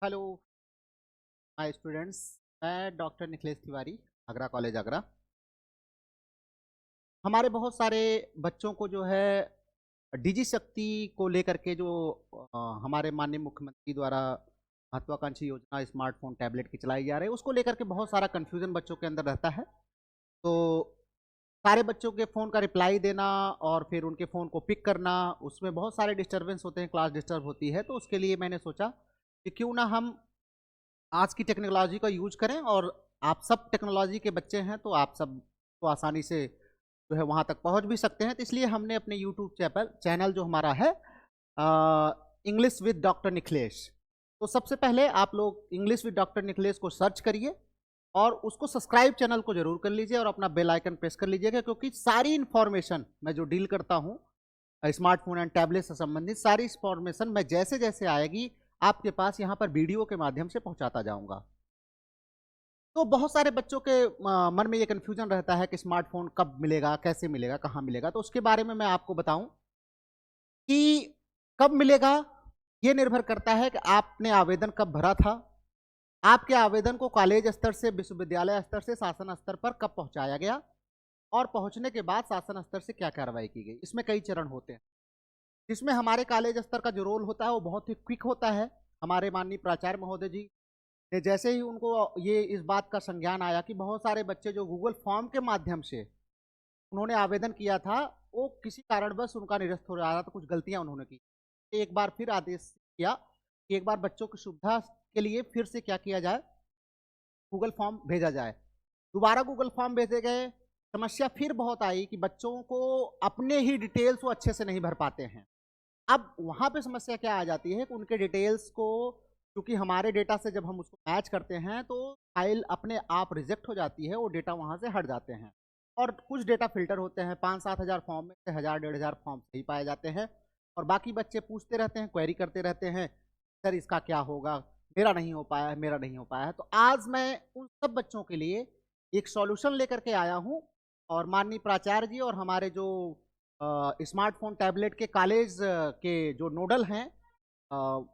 Hello hi students. मैं doctor Nikhilesh Tiwari, Agra college Agra. हमारे बहुत सारे बच्चों को जो है डिजी शक्ति को लेकर के जो हमारे माननीय मुख्यमंत्री द्वारा महत्वाकांक्षी योजना स्मार्टफोन टैबलेट की चलाई जा रही है, उसको लेकर के बहुत सारा कन्फ्यूजन बच्चों के अंदर रहता है। तो सारे बच्चों के फ़ोन का रिप्लाई देना और फिर उनके फ़ोन को पिक करना, उसमें बहुत सारे डिस्टर्बेंस होते हैं, क्लास डिस्टर्ब होती है। तो उसके लिए मैंने सोचा कि क्यों ना हम आज की टेक्नोलॉजी का यूज करें, और आप सब टेक्नोलॉजी के बच्चे हैं तो आप सब तो आसानी से जो है वहाँ तक पहुँच भी सकते हैं। तो इसलिए हमने अपने यूट्यूब चैनल जो हमारा है इंग्लिश विद डॉक्टर निखिलेश, तो सबसे पहले आप लोग इंग्लिश विद डॉक्टर निखिलेश को सर्च करिए और उसको सब्सक्राइब चैनल को जरूर कर लीजिए और अपना बेल आइकन प्रेस कर लीजिएगा, क्योंकि सारी इन्फॉर्मेशन मैं जो डील करता हूँ स्मार्टफोन एंड टैबलेट से संबंधित सारी इन्फॉर्मेशन मैं जैसे जैसे आएगी आपके पास यहाँ पर वीडियो के माध्यम से पहुँचाता जाऊँगा। तो बहुत सारे बच्चों के मन में ये कन्फ्यूजन रहता है कि स्मार्टफोन कब मिलेगा, कैसे मिलेगा, कहाँ मिलेगा। तो उसके बारे में मैं आपको बताऊं कि कब मिलेगा ये निर्भर करता है कि आपने आवेदन कब भरा था, आपके आवेदन को कॉलेज स्तर से, विश्वविद्यालय स्तर से, शासन स्तर पर कब पहुंचाया गया, और पहुंचने के बाद शासन स्तर से क्या कार्रवाई की गई। इसमें कई चरण होते हैं, जिसमें हमारे कॉलेज स्तर का जो रोल होता है वो बहुत ही क्विक होता है। हमारे माननीय प्राचार्य महोदय जी ने जैसे ही उनको ये इस बात का संज्ञान आया कि बहुत सारे बच्चे जो गूगल फॉर्म के माध्यम से उन्होंने आवेदन किया था वो किसी कारणवश उनका निरस्त हो रहा था, तो कुछ गलतियां उन्होंने की, एक बार फिर आदेश किया कि एक बार बच्चों की सुविधा के लिए फिर से क्या किया जाए, गूगल फॉर्म भेजा जाए। दोबारा गूगल फॉर्म भेजे गए, समस्या फिर बहुत आई कि बच्चों को अपने ही डिटेल्स वो अच्छे से नहीं भर पाते हैं। अब वहां पे समस्या क्या आ जाती है कि उनके डिटेल्स को, क्योंकि हमारे डेटा से जब हम उसको मैच करते हैं तो फाइल अपने आप रिजेक्ट हो जाती है, वो डेटा वहां से हट जाते हैं। और कुछ डेटा फिल्टर होते हैं, 5-7 हज़ार फॉर्म में से 1,000-1,500 फॉर्म सही पाए जाते हैं, और बाकी बच्चे पूछते रहते हैं, क्वेरी करते रहते हैं, सर इसका क्या होगा, मेरा नहीं हो पाया है, मेरा नहीं हो पाया है। तो आज मैं उन सब बच्चों के लिए एक सॉल्यूशन लेकर के आया हूँ, और माननीय प्राचार्य जी और हमारे जो स्मार्टफोन टैबलेट के कॉलेज के जो नोडल हैं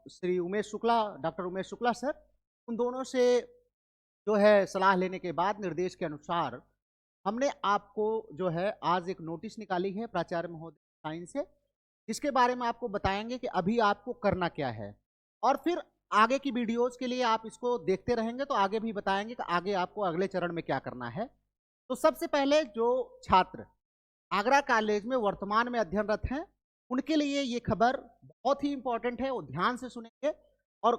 श्री उमेश शुक्ला, डॉक्टर उमेश शुक्ला सर, उन दोनों से जो है सलाह लेने के बाद निर्देश के अनुसार हमने आपको जो है आज एक नोटिस निकाली है प्राचार्य महोदय साइन से, जिसके बारे में आपको बताएंगे कि अभी आपको करना क्या है, और फिर आगे की वीडियोस के लिए आप इसको देखते रहेंगे तो आगे भी बताएंगे कि आगे आपको अगले चरण में क्या करना है। तो सबसे पहले जो छात्र आगरा कॉलेज में वर्तमान में अध्ययनरत हैं उनके लिए ये खबर बहुत ही इंपॉर्टेंट है, वो ध्यान से सुनेंगे, और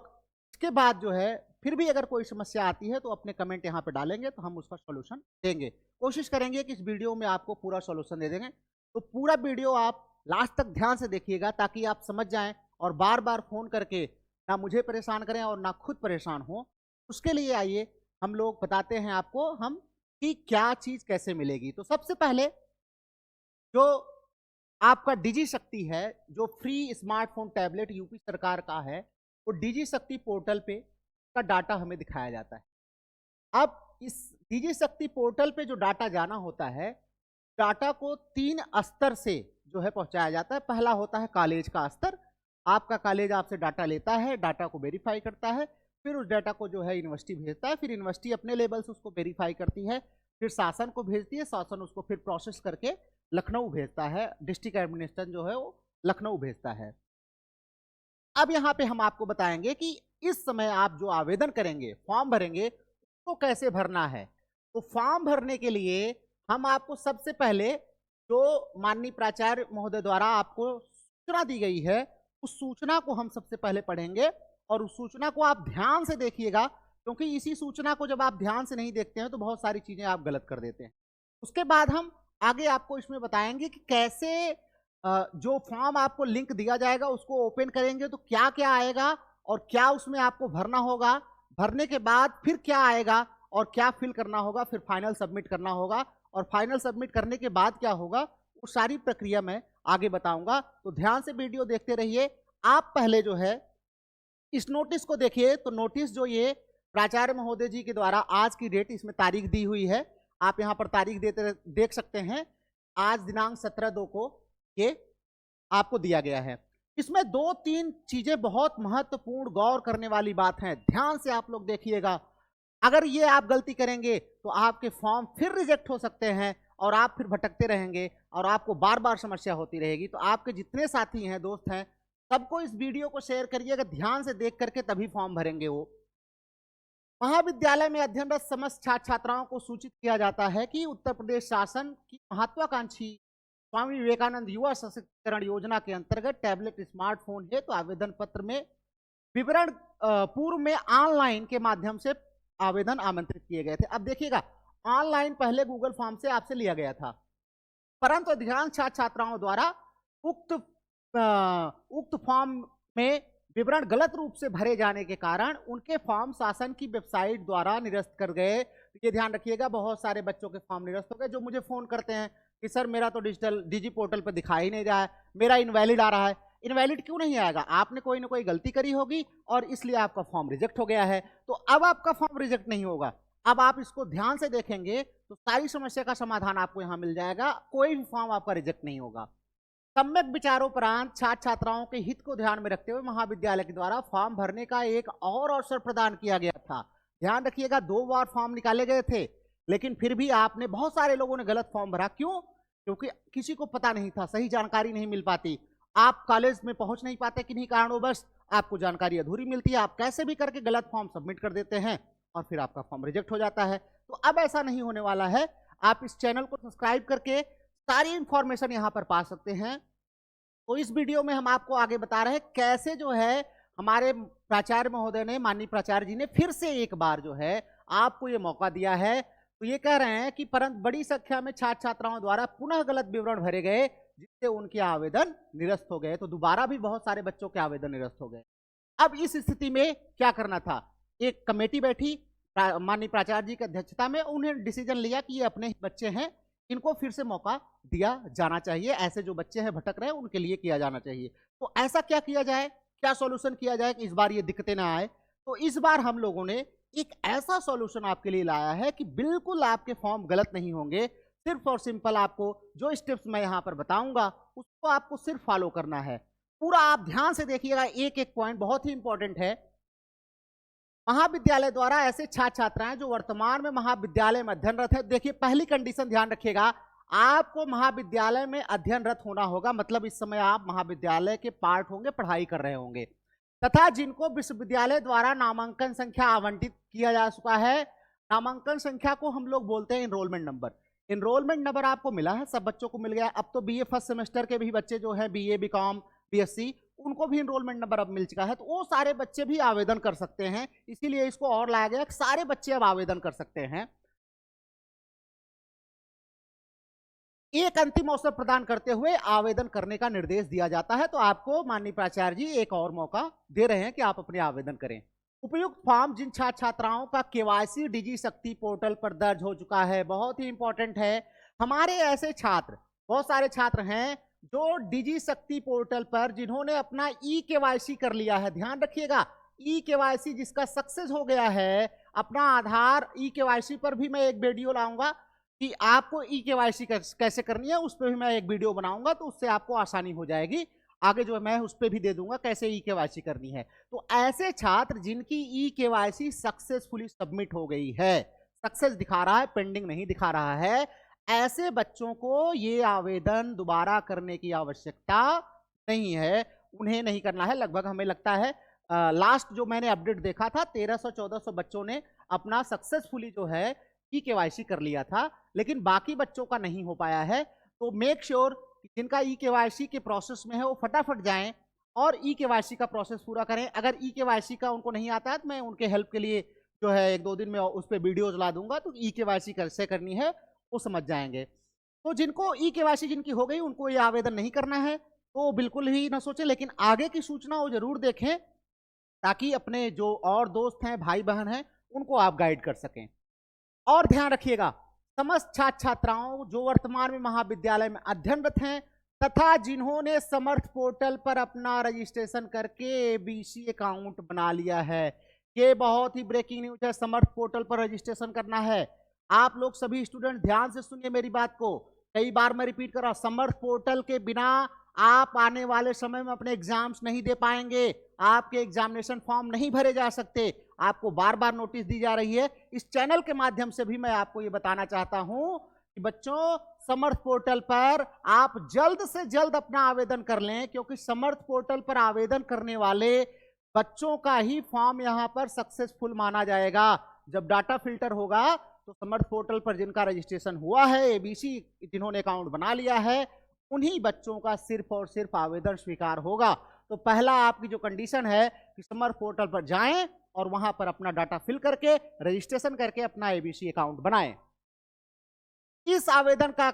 इसके बाद जो है फिर भी अगर कोई समस्या आती है तो अपने कमेंट यहाँ पे डालेंगे तो हम उसका सॉल्यूशन देंगे। कोशिश करेंगे कि इस वीडियो में आपको पूरा सॉल्यूशन दे देंगे, तो पूरा वीडियो आप लास्ट तक ध्यान से देखिएगा ताकि आप समझ जाएं और बार बार फोन करके ना मुझे परेशान करें और ना खुद परेशान हो। उसके लिए आइए हम लोग बताते हैं आपको हम कि क्या चीज कैसे मिलेगी। तो सबसे पहले जो आपका डिजी शक्ति है, जो फ्री स्मार्टफोन टैबलेट यूपी सरकार का है, वो डिजी शक्ति पोर्टल पे का डाटा हमें दिखाया जाता है। अब इस डिजी शक्ति पोर्टल पे जो डाटा जाना होता है, डाटा को 3 स्तर से जो है पहुंचाया जाता है। पहला होता है कॉलेज का स्तर, आपका कॉलेज आपसे डाटा लेता है, डाटा को वेरीफाई करता है, फिर उस डाटा को जो है यूनिवर्सिटी भेजता है, फिर यूनिवर्सिटी अपने लेवल से उसको वेरीफाई करती है, फिर शासन को भेजती है, शासन उसको फिर प्रोसेस करके लखनऊ भेजता है, डिस्ट्रिक्ट एडमिनिस्ट्रेशन जो है वो लखनऊ भेजता है। अब यहाँ पे हम आपको बताएंगे कि इस समय आप जो आवेदन करेंगे, फॉर्म भरेंगे, उसको कैसे भरना है। तो फॉर्म भरने के लिए हम आपको सबसे पहले जो माननीय प्राचार्य महोदय द्वारा आपको सूचना दी गई है, उस सूचना को हम सबसे पहले पढ़ेंगे, और उस सूचना को आप ध्यान से देखिएगा, क्योंकि इसी सूचना को जब आप ध्यान से नहीं देखते हैं तो बहुत सारी चीजें आप गलत कर देते हैं। उसके बाद हम आगे आपको इसमें बताएंगे कि कैसे जो फॉर्म आपको लिंक दिया जाएगा उसको ओपन करेंगे तो क्या क्या आएगा और क्या उसमें आपको भरना होगा, भरने के बाद फिर क्या आएगा और क्या फिल करना होगा, फिर फाइनल सबमिट करना होगा, और फाइनल सबमिट करने के बाद क्या होगा, वो सारी प्रक्रिया मैं आगे बताऊंगा। तो ध्यान से वीडियो देखते रहिए। आप पहले जो है इस नोटिस को देखिए। तो नोटिस जो ये प्राचार्य महोदय जी के द्वारा आज की डेट, इसमें तारीख दी हुई है, आप यहाँ पर तारीख देख सकते हैं। आज दिनांक 17/2 को ये आपको दिया गया है। इसमें 2-3 चीजें बहुत महत्वपूर्ण गौर करने वाली बात है, ध्यान से आप लोग देखिएगा। अगर ये आप गलती करेंगे तो आपके फॉर्म फिर रिजेक्ट हो सकते हैं और आप फिर भटकते रहेंगे और आपको बार बार समस्या होती रहेगी। तो आपके जितने साथी हैं, दोस्त हैं, सबको इस वीडियो को शेयर करिएगा, ध्यान से देख करके तभी फॉर्म भरेंगे वो। महाविद्यालय में अध्ययनरत समस्त छात्र छात्राओं को सूचित किया जाता है कि उत्तर प्रदेश शासन की महत्वाकांक्षी स्वामी विवेकानंद युवा सशक्तिकरण योजना के अंतर्गत टैबलेट स्मार्टफोन है तो आवेदन पत्र में विवरण पूर्व में ऑनलाइन के माध्यम से आवेदन आमंत्रित किए गए थे। अब देखिएगा, ऑनलाइन पहले गूगल फॉर्म से आपसे लिया गया था, परंतु अधिकांश छात्र छात्राओं द्वारा उक्त फॉर्म में विवरण गलत रूप से भरे जाने के कारण उनके फॉर्म शासन की वेबसाइट द्वारा निरस्त कर गए। तो ये ध्यान रखिएगा, बहुत सारे बच्चों के फॉर्म निरस्त हो गए, जो मुझे फोन करते हैं कि सर मेरा तो डिजी पोर्टल पर दिखाई नहीं रहा है, मेरा इनवैलिड आ रहा है। इनवैलिड क्यों नहीं आएगा? आपने कोई ना कोई गलती करी होगी और इसलिए आपका फॉर्म रिजेक्ट हो गया है। तो अब आपका फॉर्म रिजेक्ट नहीं होगा। अब आप इसको ध्यान से देखेंगे तो सारी समस्या का समाधान आपको यहाँ मिल जाएगा, कोई भी फॉर्म आपका रिजेक्ट नहीं होगा। सम्यक विचारोपरांत छात्र छात्राओं के हित को ध्यान में रखते हुए महाविद्यालय के द्वारा फॉर्म भरने का एक और अवसर प्रदान किया गया था। ध्यान रखिएगा, 2 बार फॉर्म निकाले गए थे, लेकिन फिर भी आपने, बहुत सारे लोगों ने गलत फॉर्म भरा। क्यों? क्योंकि किसी को पता नहीं था, सही जानकारी नहीं मिल पाती, आप कॉलेज में पहुंच नहीं पाते, किन्हीं कारणोंवश आपको जानकारी अधूरी मिलती है, आप कैसे भी करके गलत फॉर्म सबमिट कर देते हैं और फिर आपका फॉर्म रिजेक्ट हो जाता है। तो अब ऐसा नहीं होने वाला है। आप इस चैनल को सब्सक्राइब करके सारी इंफॉर्मेशन यहाँ पर पा सकते हैं। तो इस वीडियो में हम आपको आगे बता रहे हैं कैसे जो है हमारे प्राचार्य महोदय ने, माननीय प्राचार्य जी ने फिर से एक बार जो है आपको ये मौका दिया है। तो ये कह रहे हैं कि परंतु बड़ी संख्या में छात्र छात्राओं द्वारा पुनः गलत विवरण भरे गए जिससे उनके आवेदन निरस्त हो गए। तो दोबारा भी बहुत सारे बच्चों के आवेदन निरस्त हो गए। अब इस स्थिति में क्या करना था? एक कमेटी बैठी माननीय प्राचार्य जी की अध्यक्षता में, उन्हें डिसीजन लिया कि ये अपने बच्चे हैं, इनको फिर से मौका दिया जाना चाहिए, ऐसे जो बच्चे हैं भटक रहे हैं उनके लिए किया जाना चाहिए। तो ऐसा क्या किया जाए, क्या सॉल्यूशन किया जाए कि इस बार ये दिक्कतें ना आए? तो इस बार हम लोगों ने एक ऐसा सॉल्यूशन आपके लिए लाया है कि बिल्कुल आपके फॉर्म गलत नहीं होंगे। सिर्फ और सिंपल आपको जो स्टेप्स मैं यहाँ पर बताऊंगा उसको आपको सिर्फ फॉलो करना है। पूरा आप ध्यान से देखिएगा, एक एक पॉइंट बहुत ही इंपॉर्टेंट है। महाविद्यालय द्वारा ऐसे छात्र छात्राएं जो वर्तमान में महाविद्यालय में अध्ययनरत है, देखिए पहली कंडीशन ध्यान रखिएगा, आपको महाविद्यालय में अध्ययनरत होना होगा, मतलब इस समय आप महाविद्यालय के पार्ट होंगे, पढ़ाई कर रहे होंगे, तथा जिनको विश्वविद्यालय द्वारा नामांकन संख्या आवंटित किया जा चुका है। नामांकन संख्या को हम लोग बोलते हैं इनरोलमेंट नंबर। इनरोलमेंट नंबर आपको मिला है, सब बच्चों को मिल गया। अब तो बीए फर्स्ट सेमेस्टर के भी बच्चे जो है, बीए बीकॉम बीएससी, उनको भी इनरोलमेंट नंबर अब मिल चुका है, तो वो सारे बच्चे भी आवेदन कर सकते हैं। इसीलिए इसको और लाया गया कि सारे बच्चे अब आवेदन कर सकते हैं। एक अंतिम अवसर प्रदान करते हुए आवेदन करने का निर्देश दिया जाता है। तो आपको माननीय प्राचार्य जी एक और मौका दे रहे हैं कि आप अपने आवेदन करें। उपयुक्त फॉर्म जिन छात्र छात्राओं का केवाईसी डिजी शक्ति पोर्टल पर दर्ज हो चुका है, बहुत ही इंपॉर्टेंट है। हमारे ऐसे छात्र, बहुत सारे छात्र हैं जो डिजी शक्ति पोर्टल पर जिन्होंने अपना ई केवाईसी कर लिया है। ध्यान रखिएगा, ई केवाईसी जिसका सक्सेस हो गया है, अपना आधार ई केवाईसी पर भी मैं एक वीडियो लाऊंगा कि आपको ई केवाईसी कैसे करनी है, उस पर भी मैं एक वीडियो बनाऊंगा, तो उससे आपको आसानी हो जाएगी। आगे जो है मैं उस पर भी दे दूंगा कैसे ई केवाईसी करनी है। तो ऐसे छात्र जिनकी ई केवाईसी सक्सेसफुली सबमिट हो गई है, सक्सेस दिखा रहा है, पेंडिंग नहीं दिखा रहा है, ऐसे बच्चों को ये आवेदन दोबारा करने की आवश्यकता नहीं है, उन्हें नहीं करना है। लगभग हमें लगता है लास्ट जो मैंने अपडेट देखा था 1300-1400 बच्चों ने अपना सक्सेसफुली जो है ई केवाईसी कर लिया था, लेकिन बाकी बच्चों का नहीं हो पाया है। तो मेक श्योर जिनका ई केवाईसी के प्रोसेस में है वो फटाफट जाएं और ई केवाईसी का प्रोसेस पूरा करें। अगर ई केवाईसी का उनको नहीं आता है तो मैं उनके हेल्प के लिए जो है 1-2 दिन में उस पर वीडियोज ला दूंगा, तो ई केवाईसी कैसे करनी है वो समझ जाएंगे। तो जिनको ई केवाईसी जिनकी हो गई उनको ये आवेदन नहीं करना है, तो बिल्कुल ही ना सोचें, लेकिन आगे की सूचना वो जरूर देखें ताकि अपने जो और दोस्त हैं, भाई बहन हैं, उनको आप गाइड कर सकें। और ध्यान रखिएगा, समस्त छात्र छात्राओं जो वर्तमान में महाविद्यालय में अध्ययनरत हैं तथा जिन्होंने समर्थ पोर्टल पर अपना रजिस्ट्रेशन करके एबीसी अकाउंट बना लिया है, ये बहुत ही ब्रेकिंग न्यूज है, समर्थ पोर्टल पर रजिस्ट्रेशन करना है। आप लोग सभी स्टूडेंट ध्यान से सुनिए मेरी बात को, कई बार मैं रिपीट कर रहा हूं, समर्थ पोर्टल के बिना आप आने वाले समय में अपने एग्जाम्स नहीं दे पाएंगे, आपके एग्जामिनेशन फॉर्म नहीं भरे जा सकते, आपको बार बार नोटिस दी जा रही है। इस चैनल के माध्यम से भी मैं आपको ये बताना चाहता हूं कि बच्चों, समर्थ पोर्टल पर आप जल्द से जल्द अपना आवेदन कर लें, क्योंकि समर्थ पोर्टल पर आवेदन करने वाले बच्चों का ही फॉर्म यहां पर सक्सेसफुल माना जाएगा। जब डाटा फिल्टर होगा तो समर्थ पोर्टल पर जिनका रजिस्ट्रेशन हुआ है, एबीसी जिन्होंने अकाउंट बना लिया है, उन्हीं बच्चों का सिर्फ और सिर्फ आवेदन स्वीकार होगा। तो पहला आपकी जो कंडीशन है कि समर्थ पोर्टल पर जाएं और वहां पर अपना डाटा फिल करके रजिस्ट्रेशन करके अपना एबीसी अकाउंट बनाएं। इस आवेदन का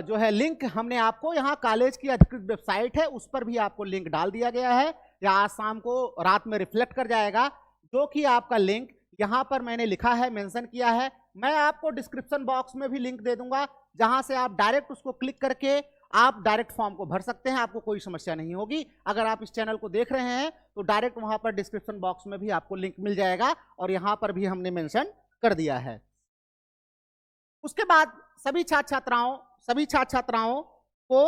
जो है लिंक हमने आपको यहाँ कॉलेज की अधिकृत वेबसाइट है उस पर भी आपको लिंक डाल दिया गया है, या आज शाम को रात में रिफ्लेक्ट कर जाएगा, जो कि आपका लिंक यहाँ पर मैंने लिखा है, मेंशन किया है। मैं आपको डिस्क्रिप्शन बॉक्स में भी लिंक दे दूंगा, जहां से आप डायरेक्ट उसको क्लिक करके आप डायरेक्ट फॉर्म को भर सकते हैं, आपको कोई समस्या नहीं होगी। अगर आप इस चैनल को देख रहे हैं तो डायरेक्ट वहां पर डिस्क्रिप्शन बॉक्स में भी आपको लिंक मिल जाएगा, और यहां पर भी हमने मेंशन कर दिया है। उसके बाद सभी छात्र छात्राओं को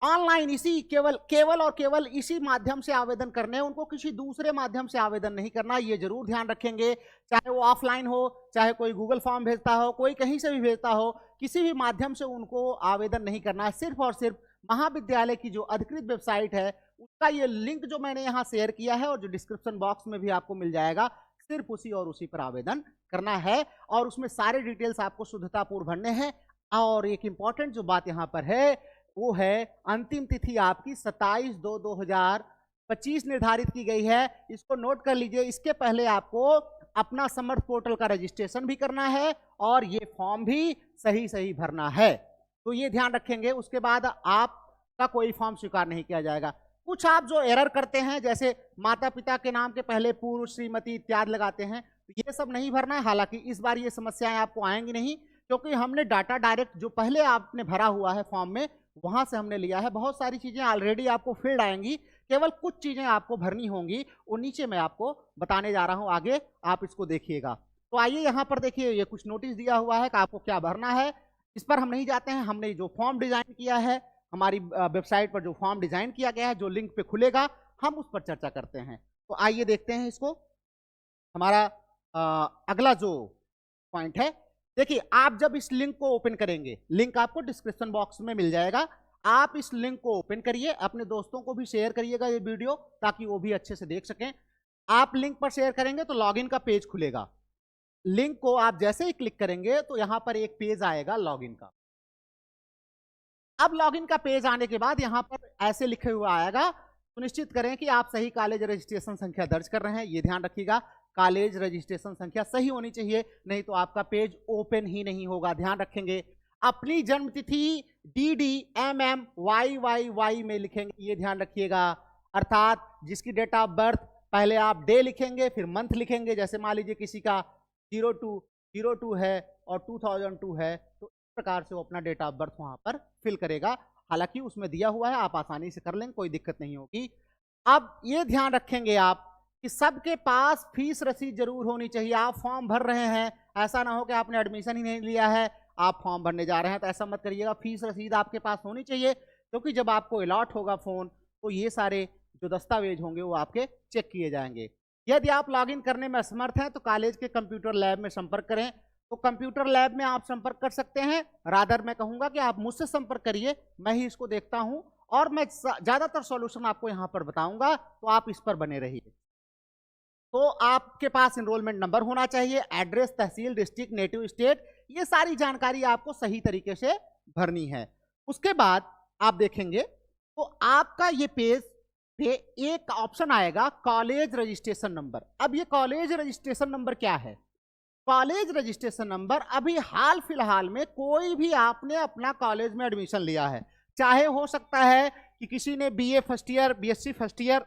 ऑनलाइन इसी केवल इसी माध्यम से आवेदन करने हैं, उनको किसी दूसरे माध्यम से आवेदन नहीं करना, ये जरूर ध्यान रखेंगे। चाहे वो ऑफलाइन हो, चाहे कोई गूगल फॉर्म भेजता हो, कोई कहीं से भी भेजता हो, किसी भी माध्यम से उनको आवेदन नहीं करना है। सिर्फ और सिर्फ महाविद्यालय की जो अधिकृत वेबसाइट है उसका ये लिंक जो मैंने यहाँ शेयर किया है और जो डिस्क्रिप्शन बॉक्स में भी आपको मिल जाएगा, सिर्फ उसी पर आवेदन करना है, और उसमें सारे डिटेल्स आपको शुद्धतापूर्व भरने हैं। और एक इंपॉर्टेंट जो बात यहाँ पर है वो है अंतिम तिथि आपकी 27/2/2025 निर्धारित की गई है। इसको नोट कर लीजिए। इसके पहले आपको अपना समर्थ पोर्टल का रजिस्ट्रेशन भी करना है और ये फॉर्म भी सही भरना है, तो ये ध्यान रखेंगे। उसके बाद आपका कोई फॉर्म स्वीकार नहीं किया जाएगा। कुछ आप जो एरर करते हैं, जैसे माता पिता के नाम के पहले पूर्व, श्रीमती इत्यादि लगाते हैं, तो ये सब नहीं भरना है। हालांकि इस बार ये समस्याएं आपको आएंगी नहीं, क्योंकि हमने डाटा डायरेक्ट जो पहले आपने भरा हुआ है फॉर्म में वहां से हमने लिया है। बहुत सारी चीजें ऑलरेडी आपको फील्ड आएंगी, केवल कुछ चीजें आपको भरनी होंगी, वो नीचे मैं आपको बताने जा रहा हूं, आगे आप इसको देखिएगा। तो आइए यहाँ पर देखिए, ये कुछ नोटिस दिया हुआ है कि आपको क्या भरना है। इस पर हम नहीं जाते हैं। हमने जो फॉर्म डिजाइन किया है, हमारी वेबसाइट पर जो फॉर्म डिजाइन किया गया है, जो लिंक पे खुलेगा, हम उस पर चर्चा करते हैं। तो आइए देखते हैं इसको। हमारा अगला जो पॉइंट है, देखिए, आप जब इस लिंक को ओपन करेंगे, लिंक आपको डिस्क्रिप्शन बॉक्स में मिल जाएगा, आप इस लिंक को ओपन करिए, अपने दोस्तों को भी शेयर करिएगा ये वीडियो, ताकि वो भी अच्छे से देख सकें। आप लिंक पर शेयर करेंगे तो लॉगिन का पेज खुलेगा। लिंक को आप जैसे ही क्लिक करेंगे तो यहां पर एक पेज आएगा लॉगिन का। अब लॉगिन का पेज आने के बाद यहां पर ऐसे लिखे हुआ आएगा, सुनिश्चित करें कि आप सही कॉलेज रजिस्ट्रेशन संख्या दर्ज कर रहे हैं। ये ध्यान रखिएगा, कॉलेज रजिस्ट्रेशन संख्या सही होनी चाहिए, नहीं तो आपका पेज ओपन ही नहीं होगा। ध्यान रखेंगे। अपनी जन्म तिथि DDMMYYY में लिखेंगे, ये ध्यान रखिएगा। अर्थात जिसकी डेट ऑफ बर्थ, पहले आप डे लिखेंगे, फिर मंथ लिखेंगे। जैसे मान लीजिए किसी का 0202 है और 2002 है, तो इस प्रकार से वो अपना डेट ऑफ बर्थ वहां पर फिल करेगा। हालांकि उसमें दिया हुआ है, आप आसानी से कर लेंगे, कोई दिक्कत नहीं होगी। अब ये ध्यान रखेंगे आप कि सबके पास फीस रसीद जरूर होनी चाहिए। आप फॉर्म भर रहे हैं, ऐसा ना हो कि आपने एडमिशन ही नहीं लिया है, आप फॉर्म भरने जा रहे हैं, तो ऐसा मत करिएगा। फीस रसीद आपके पास होनी चाहिए, क्योंकि जब आपको अलॉट होगा फोन, तो ये सारे जो दस्तावेज होंगे वो आपके चेक किए जाएंगे। यदि आप लॉगिन करने में असमर्थ हैं तो कॉलेज के कंप्यूटर लैब में संपर्क करें। तो कंप्यूटर लैब में आप संपर्क कर सकते हैं, रादर मैं कहूंगा कि आप मुझसे संपर्क करिए, मैं ही इसको देखता हूं और मैं ज्यादातर सॉल्यूशन आपको यहां पर बताऊंगा, तो आप इस पर बने रहिए। तो आपके पास एनरोलमेंट नंबर होना चाहिए, एड्रेस, तहसील, डिस्ट्रिक्ट, नेटिव स्टेट, ये सारी जानकारी आपको सही तरीके से भरनी है। उसके बाद आप देखेंगे तो आपका ये पेज पे एक ऑप्शन आएगा कॉलेज रजिस्ट्रेशन नंबर। अब ये कॉलेज रजिस्ट्रेशन नंबर क्या है? कॉलेज रजिस्ट्रेशन नंबर अभी हाल फिलहाल में कोई भी आपने अपना कॉलेज में एडमिशन लिया है, चाहे हो सकता है कि किसी ने BA first year, BSc first year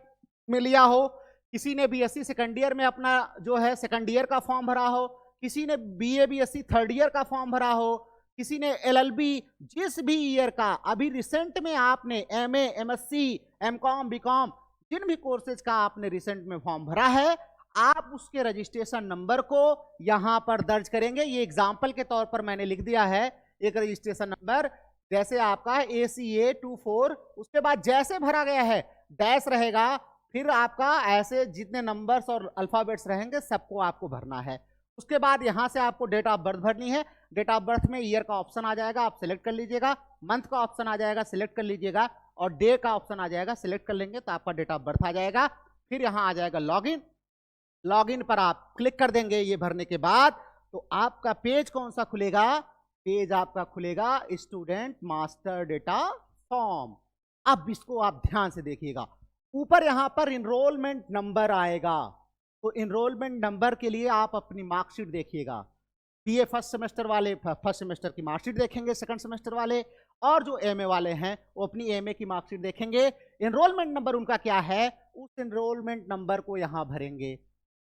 में लिया हो, किसी ने बीएससी सेकंड ईयर में अपना जो है सेकंड ईयर का फॉर्म भरा हो, किसी ने बीए बीएससी थर्ड ईयर का फॉर्म भरा हो, किसी ने एलएलबी, जिस भी ईयर का अभी रिसेंट में आपने एमए, एमएससी, एमकॉम, बीकॉम, जिन भी कोर्सेज का आपने रिसेंट में फॉर्म भरा है, आप उसके रजिस्ट्रेशन नंबर को यहां पर दर्ज करेंगे। ये एग्जाम्पल के तौर पर मैंने लिख दिया है एक रजिस्ट्रेशन नंबर जैसे आपका ACA24, उसके बाद जैसे भरा गया है डैश रहेगा, फिर आपका ऐसे जितने नंबर्स और अल्फाबेट्स रहेंगे सबको आपको भरना है। उसके बाद यहां से आपको डेट ऑफ बर्थ भरनी है। डेट ऑफ बर्थ में ईयर का ऑप्शन आ जाएगा, आप सिलेक्ट कर लीजिएगा। मंथ का ऑप्शन आ जाएगा, सिलेक्ट कर लीजिएगा। और डे का ऑप्शन आ जाएगा, सिलेक्ट कर लेंगे तो आपका डेट ऑफ बर्थ आ जाएगा। फिर यहां आ जाएगा लॉगिन। लॉगिन पर आप क्लिक कर देंगे। ये भरने के बाद तो आपका पेज कौन सा खुलेगा? पेज आपका खुलेगा स्टूडेंट मास्टर डेटा फॉर्म। अब इसको आप ध्यान से देखिएगा, ऊपर यहां पर इनरोलमेंट नंबर आएगा। तो इनरोलमेंट नंबर के लिए आप अपनी मार्कशीट देखिएगा। बीए फर्स्ट सेमेस्टर वाले फर्स्ट सेमेस्टर की मार्कशीट देखेंगे, सेकंड सेमेस्टर वाले, और जो एमए वाले हैं वो अपनी एमए की मार्कशीट देखेंगे। इनरोलमेंट नंबर उनका क्या है, उस इनरोलमेंट नंबर को यहां भरेंगे।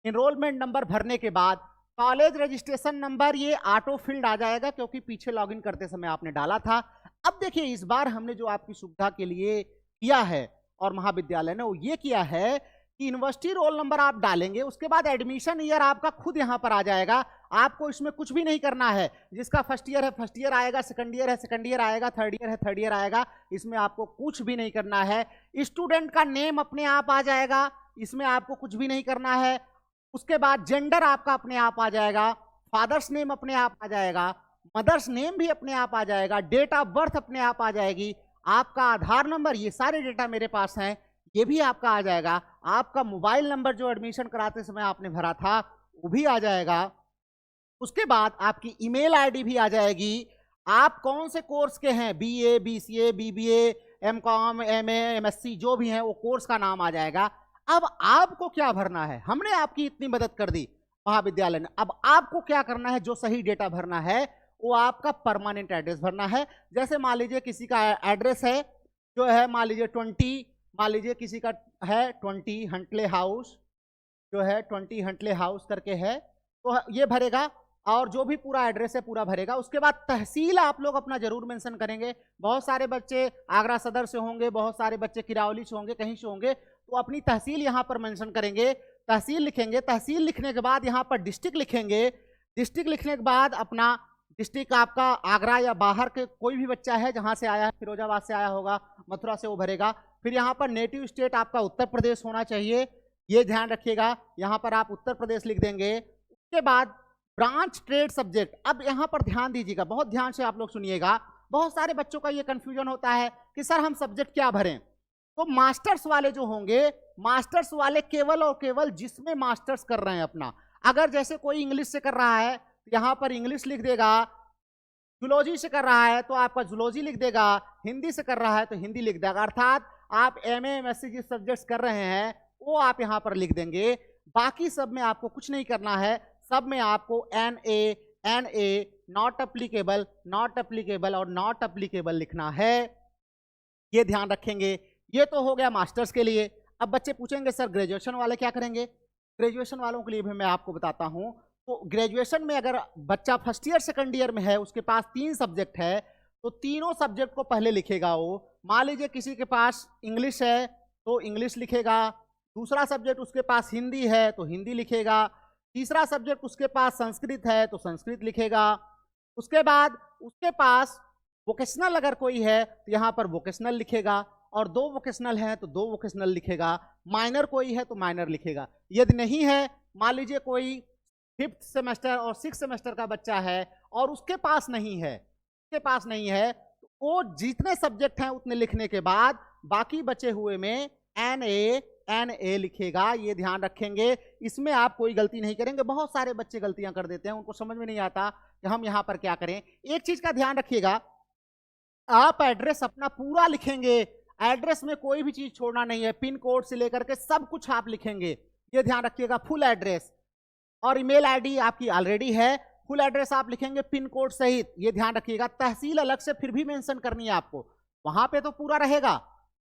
इनरोलमेंट नंबर भरने के बाद कॉलेज रजिस्ट्रेशन नंबर ये ऑटो फिल्ड आ जाएगा, क्योंकि पीछे लॉगिन करते समय आपने डाला था। अब देखिए, इस बार हमने जो आपकी सुविधा के लिए किया है और महाविद्यालय ने वो ये किया है कि यूनिवर्सिटी रोल नंबर आप डालेंगे, उसके बाद एडमिशन ईयर आपका खुद यहां पर आ जाएगा। आपको इसमें कुछ भी नहीं करना है। जिसका फर्स्ट ईयर है फर्स्ट ईयर आएगा, सेकंड ईयर है सेकंड ईयर आएगा, थर्ड ईयर है थर्ड ईयर आएगा। इसमें आपको कुछ भी नहीं करना है। स्टूडेंट का नेम अपने आप आ जाएगा, इसमें आपको कुछ भी नहीं करना है। उसके बाद जेंडर आपका अपने आप आ जाएगा, फादर्स नेम अपने आप आ जाएगा, मदर्स नेम भी अपने आप आ जाएगा, डेट ऑफ बर्थ अपने आप आ जाएगी, आपका आधार नंबर, ये सारे डेटा मेरे पास हैं, ये भी आपका आ जाएगा। आपका मोबाइल नंबर जो एडमिशन कराते समय आपने भरा था वो भी आ जाएगा। उसके बाद आपकी ईमेल आईडी भी आ जाएगी। आप कौन से कोर्स के हैं, BA, BCA, BBA, MCom, MA, MSc, जो भी हैं वो कोर्स का नाम आ जाएगा। अब आपको क्या भरना है, हमने आपकी इतनी मदद कर दी महाविद्यालय ने, अब आपको क्या करना है, जो सही डेटा भरना है वो आपका परमानेंट एड्रेस भरना है। जैसे मान लीजिए किसी का एड्रेस है जो है, मान लीजिए 20, मान लीजिए किसी का है 20 हंटले हाउस, जो है 20 हंटले हाउस करके है, तो ये भरेगा। और जो भी पूरा एड्रेस है पूरा भरेगा। उसके बाद तहसील आप लोग अपना जरूर मेंशन करेंगे। बहुत सारे बच्चे आगरा सदर से होंगे, बहुत सारे बच्चे किरावली से होंगे, कहीं से होंगे, तो अपनी तहसील यहाँ पर मेंशन करेंगे। तहसील लिखेंगे। तहसील लिखने के बाद यहाँ पर डिस्ट्रिक्ट लिखेंगे। डिस्ट्रिक्ट लिखने के बाद अपना डिस्ट्रिक्ट आपका आगरा या बाहर के कोई भी बच्चा है जहाँ से आया है, फिरोजाबाद से आया होगा, मथुरा से, वो भरेगा। फिर यहाँ पर नेटिव स्टेट आपका उत्तर प्रदेश होना चाहिए, ये ध्यान रखिएगा। यहाँ पर आप उत्तर प्रदेश लिख देंगे। उसके बाद ब्रांच ट्रेड सब्जेक्ट। अब यहाँ पर ध्यान दीजिएगा, बहुत ध्यान से आप लोग सुनिएगा। बहुत सारे बच्चों का ये कंफ्यूजन होता है कि सर हम सब्जेक्ट क्या भरें। तो मास्टर्स वाले जो होंगे, मास्टर्स वाले केवल और केवल जिसमें मास्टर्स कर रहे हैं अपना, अगर जैसे कोई इंग्लिश से कर रहा है तो यहाँ पर इंग्लिश लिख देगा, जूलॉजी से कर रहा है तो आपका जूलॉजी लिख देगा, हिंदी से कर रहा है तो हिंदी लिख देगा। अर्थात आप एमए, एमएससी जिस सब्जेक्ट्स कर रहे हैं वो आप यहाँ पर लिख देंगे। बाकी सब में आपको कुछ नहीं करना है। सब में आपको NA, not applicable, not applicable और नॉट अप्लीकेबल लिखना है। ये ध्यान रखेंगे। ये तो हो गया मास्टर्स के लिए। अब बच्चे पूछेंगे सर ग्रेजुएशन वाले क्या करेंगे। ग्रेजुएशन वालों के लिए भी मैं आपको बताता हूँ। तो ग्रेजुएशन में अगर बच्चा फर्स्ट ईयर सेकंड ईयर में है, उसके पास 3 सब्जेक्ट है, तो तीनों सब्जेक्ट को पहले लिखेगा वो। मान लीजिए किसी के पास इंग्लिश है तो इंग्लिश लिखेगा, दूसरा सब्जेक्ट उसके पास हिंदी है तो हिंदी लिखेगा, तीसरा सब्जेक्ट उसके पास संस्कृत है तो संस्कृत लिखेगा। उसके बाद उसके पास वोकेशनल अगर कोई है तो यहाँ पर वोकेशनल लिखेगा, और 2 वोकेशनल है तो 2 वोकेशनल लिखेगा। माइनर कोई है तो माइनर लिखेगा। यदि नहीं है, मान लीजिए कोई 5th सेमेस्टर और 6th सेमेस्टर का बच्चा है और उसके पास नहीं है, तो वो जितने सब्जेक्ट हैं उतने लिखने के बाद बाकी बचे हुए में NA लिखेगा। ये ध्यान रखेंगे, इसमें आप कोई गलती नहीं करेंगे। बहुत सारे बच्चे गलतियां कर देते हैं, उनको समझ में नहीं आता कि हम यहाँ पर क्या करें। एक चीज का ध्यान रखिएगा, आप एड्रेस अपना पूरा लिखेंगे। एड्रेस में कोई भी चीज छोड़ना नहीं है, पिन कोड से लेकर के सब कुछ आप लिखेंगे। ये ध्यान रखिएगा, फुल एड्रेस। और ईमेल आईडी आपकी ऑलरेडी है, फुल एड्रेस आप लिखेंगे पिन कोड सहित। ये ध्यान रखिएगा। तहसील अलग से फिर भी मेंशन करनी है आपको, वहां पे तो पूरा रहेगा।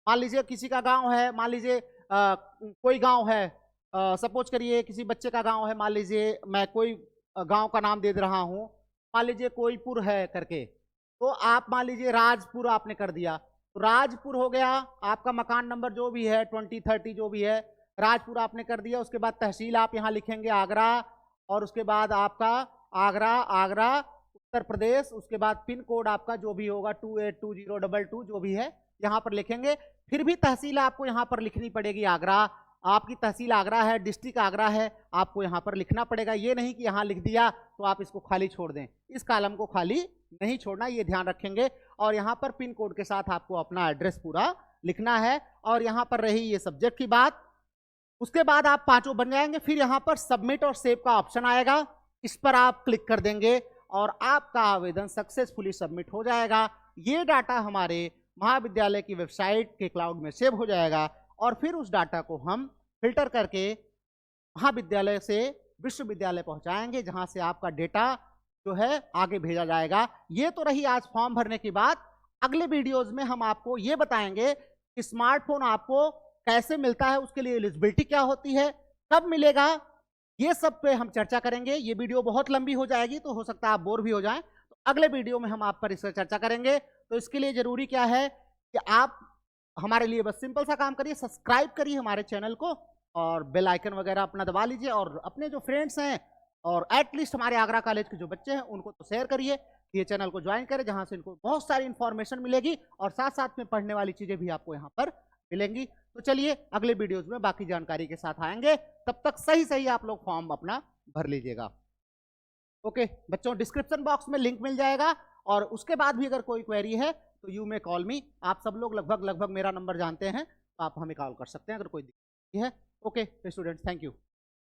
मान लीजिए किसी का गांव है, मान लीजिए कोई गांव है, सपोज करिए किसी बच्चे का गांव है, मान लीजिए मैं कोई गांव का नाम दे रहा हूं, मान लीजिए कोईपुर है करके, तो आप मान लीजिए राजपुर आपने कर दिया, तो राजपुर हो गया। आपका मकान नंबर जो भी है 20, 30 जो भी है, राजपुर आपने कर दिया। उसके बाद तहसील आप यहाँ लिखेंगे आगरा, और उसके बाद आपका आगरा, उत्तर प्रदेश, उसके बाद पिन कोड आपका जो भी होगा 282022 जो भी है यहाँ पर लिखेंगे। फिर भी तहसील आपको यहाँ पर लिखनी पड़ेगी आगरा, आपकी तहसील आगरा है, डिस्ट्रिक्ट आगरा है, आपको यहाँ पर लिखना पड़ेगा। ये नहीं कि यहाँ लिख दिया तो आप इसको खाली छोड़ दें, इस कॉलम को खाली नहीं छोड़ना, ये ध्यान रखेंगे। और यहाँ पर पिन कोड के साथ आपको अपना एड्रेस पूरा लिखना है। और यहाँ पर रही ये सब्जेक्ट की बात, उसके बाद आप पांचों बन जाएंगे। फिर यहाँ पर सबमिट और सेव का ऑप्शन आएगा, इस पर आप क्लिक कर देंगे और आपका आवेदन सक्सेसफुली सबमिट हो जाएगा। ये डाटा हमारे महाविद्यालय की वेबसाइट के क्लाउड में सेव हो जाएगा और फिर उस डाटा को हम फिल्टर करके महाविद्यालय से विश्वविद्यालय पहुंचाएंगे, जहां से आपका डेटा जो है आगे भेजा जाएगा। ये तो रही आज फॉर्म भरने की बात। अगले वीडियोज में हम आपको ये बताएंगे कि स्मार्टफोन आपको कैसे मिलता है, उसके लिए एलिजिबिलिटी क्या होती है, कब मिलेगा, ये सब पे हम चर्चा करेंगे। ये वीडियो बहुत लंबी हो जाएगी तो हो सकता है आप बोर भी हो जाएं, तो अगले वीडियो में हम आप पर इससे चर्चा करेंगे। तो इसके लिए जरूरी क्या है कि आप हमारे लिए बस सिंपल सा काम करिए, सब्सक्राइब करिए हमारे चैनल को और बेल आइकन वगैरह अपना दबा लीजिए, और अपने जो फ्रेंड्स हैं और एटलीस्ट हमारे आगरा कॉलेज के जो बच्चे हैं उनको तो शेयर करिए कि ये चैनल को ज्वाइन करें, जहां से इनको बहुत सारी इंफॉर्मेशन मिलेगी और साथ साथ में पढ़ने वाली चीजें भी आपको यहाँ पर मिलेंगी। तो चलिए अगले वीडियोज में बाकी जानकारी के साथ आएंगे, तब तक सही सही आप लोग फॉर्म अपना भर लीजिएगा। ओके बच्चों, डिस्क्रिप्शन बॉक्स में लिंक मिल जाएगा और उसके बाद भी अगर कोई क्वेरी है तो यू मे कॉल मी। आप सब लोग लगभग मेरा नंबर जानते हैं, तो आप हमें कॉल कर सकते हैं अगर कोई दिक्कत है। Okay students, thank you.